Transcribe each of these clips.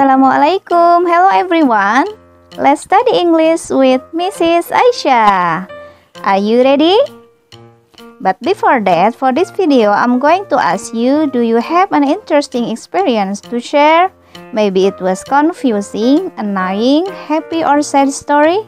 Assalamualaikum, hello everyone. Let's study English with Mrs. Aisyah. Are you ready? But before that, for this video, I'm going to ask you, do you have an interesting experience to share? Maybe it was confusing, annoying, happy or sad story?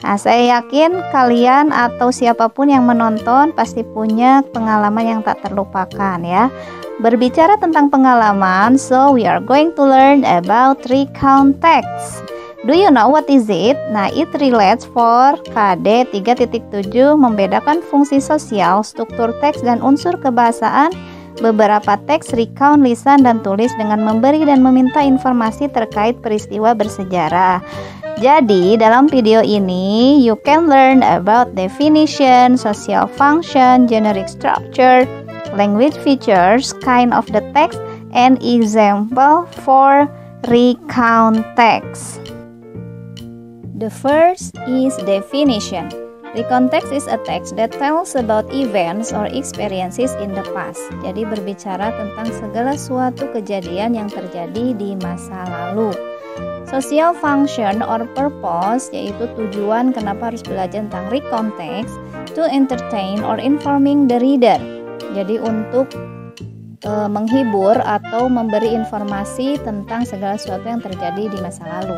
Nah, saya yakin kalian atau siapapun yang menonton pasti punya pengalaman yang tak terlupakan ya. Berbicara tentang pengalaman, so we are going to learn about recount text. Do you know what is it? Nah, it relates for KD 3.7 membedakan fungsi sosial, struktur teks dan unsur kebahasaan. Beberapa teks recount lisan dan tulis dengan memberi dan meminta informasi terkait peristiwa bersejarah. Jadi, dalam video ini, you can learn about definition, social function, generic structure, language features, kind of the text, and example for recount text. The first is definition. Recount text is a text that tells about events or experiences in the past. Jadi berbicara tentang segala suatu kejadian yang terjadi di masa lalu. Social function or purpose, yaitu tujuan kenapa harus belajar tentang recount text, to entertain or informing the reader. Jadi untuk menghibur atau memberi informasi tentang segala sesuatu yang terjadi di masa lalu.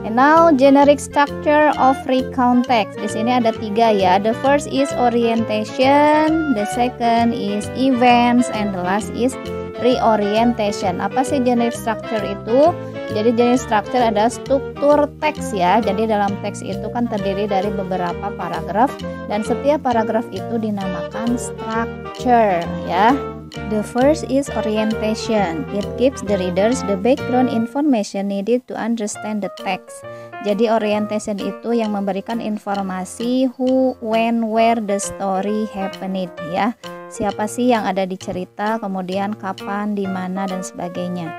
And now generic structure of recount text. Di sini ada 3 ya. The first is orientation, the second is events, and the last is reorientation. Apa sih generic structure itu? Jadi generic structure adalah struktur teks ya. Jadi dalam teks itu kan terdiri dari beberapa paragraf dan setiap paragraf itu dinamakan structure ya. The first is orientation. It gives the readers the background information needed to understand the text. Jadi orientation itu yang memberikan informasi who, when, where the story happened ya. Siapa sih yang ada di cerita, kemudian kapan, di mana dan sebagainya.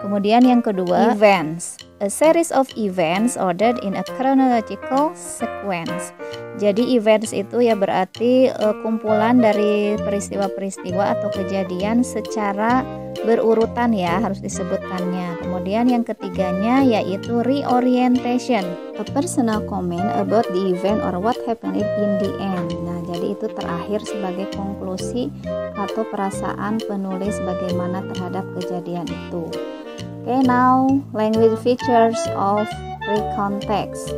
Kemudian yang kedua, events. A series of events ordered in a chronological sequence. Jadi events itu ya berarti kumpulan dari peristiwa-peristiwa atau kejadian secara berurutan ya, harus disebutkannya. Kemudian yang ketiganya yaitu reorientation. A personal comment about the event or what happened in the end. Nah, jadi itu terakhir sebagai konklusi atau perasaan penulis bagaimana terhadap kejadian itu. Okay, now language features of recount text.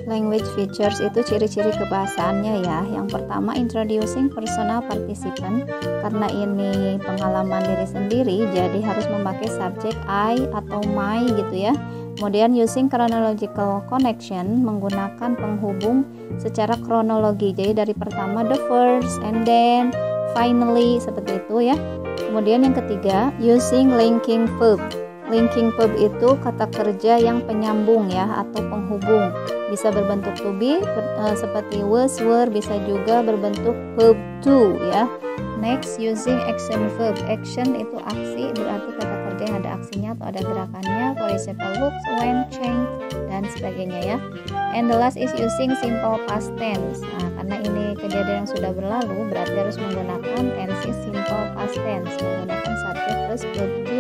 Language features itu ciri-ciri kebahasaannya ya. Yang pertama, introducing personal participant. Karena ini pengalaman diri sendiri, jadi harus memakai subjek I atau my gitu ya. Kemudian using chronological connection, menggunakan penghubung secara kronologi. Jadi dari pertama the first and then finally, seperti itu ya. Kemudian yang ketiga, using linking verb. Linking verb itu kata kerja yang penyambung ya atau penghubung. Bisa berbentuk to be seperti was, were, bisa juga berbentuk verb to ya. Next, using action verb. Action itu aksi, berarti kata kerja yang ada aksinya atau ada gerakannya. For example, looks, went, changed dan sebagainya ya. And the last is using simple past tense. Nah, karena ini kejadian yang sudah berlalu, berarti harus menggunakan tense simple past tense, menggunakan subject plus verb to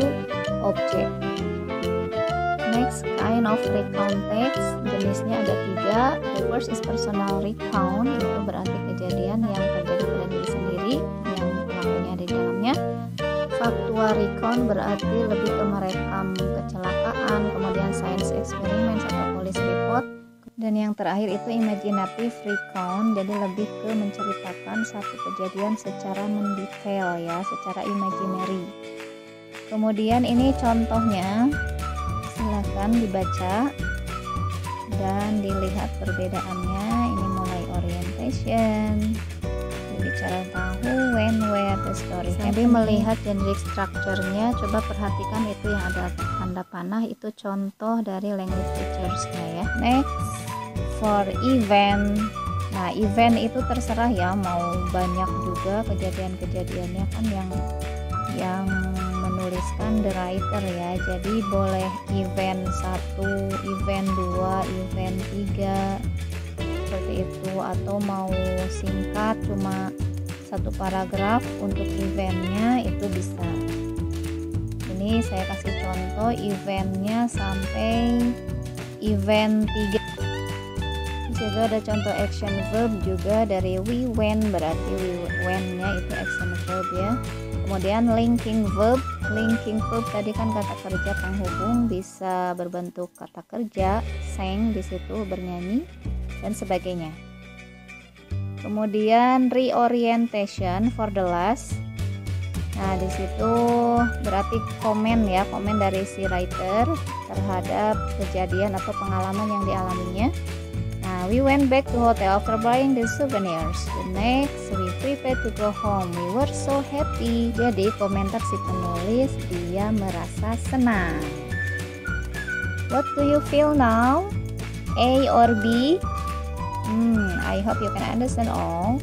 object. Next, kind of recount text. Jenisnya ada 3. The first is personal recount. Itu berarti kejadian yang terjadi pada diri sendiri yang pelakunya ada di dalamnya. Factual recount berarti lebih ke merekam kecelakaan, kemudian science experiments atau police report. Dan yang terakhir itu imaginative recount, jadi lebih ke menceritakan satu kejadian secara mendetail ya, secara imaginary. Kemudian ini contohnya, silakan dibaca dan dilihat perbedaannya. Ini mulai orientation, berbicara tentang who, when, where the story. Sambil melihat generic structure-nya, coba perhatikan itu yang ada tanda panah, itu contoh dari language features-nya ya. Next, for event. Nah, event itu terserah ya, mau banyak juga kejadian-kejadiannya kan yang menuliskan the writer ya. Jadi boleh event 1, event 2, event 3 seperti itu, atau mau singkat cuma 1 paragraf untuk eventnya itu bisa. Ini ini saya kasih contoh eventnya sampai event 3. Di situ ada contoh action verb juga dari we went, berarti we went-nya itu action verb ya. Kemudian linking verb tadi kan kata kerja penghubung, bisa berbentuk kata kerja, sang di situ bernyanyi dan sebagainya. Kemudian reorientation for the last. Nah, di situ berarti komen ya, komen dari si writer terhadap kejadian atau pengalaman yang dialaminya. Nah, we went back to hotel after buying the souvenirs. The next, we prepared to go home. We were so happy. Jadi, komentar si penulis, dia merasa senang. What do you feel now? A or B? I hope you can understand all.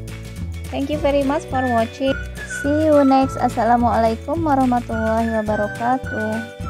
Thank you very much for watching. See you next. Assalamualaikum warahmatullahi wabarakatuh.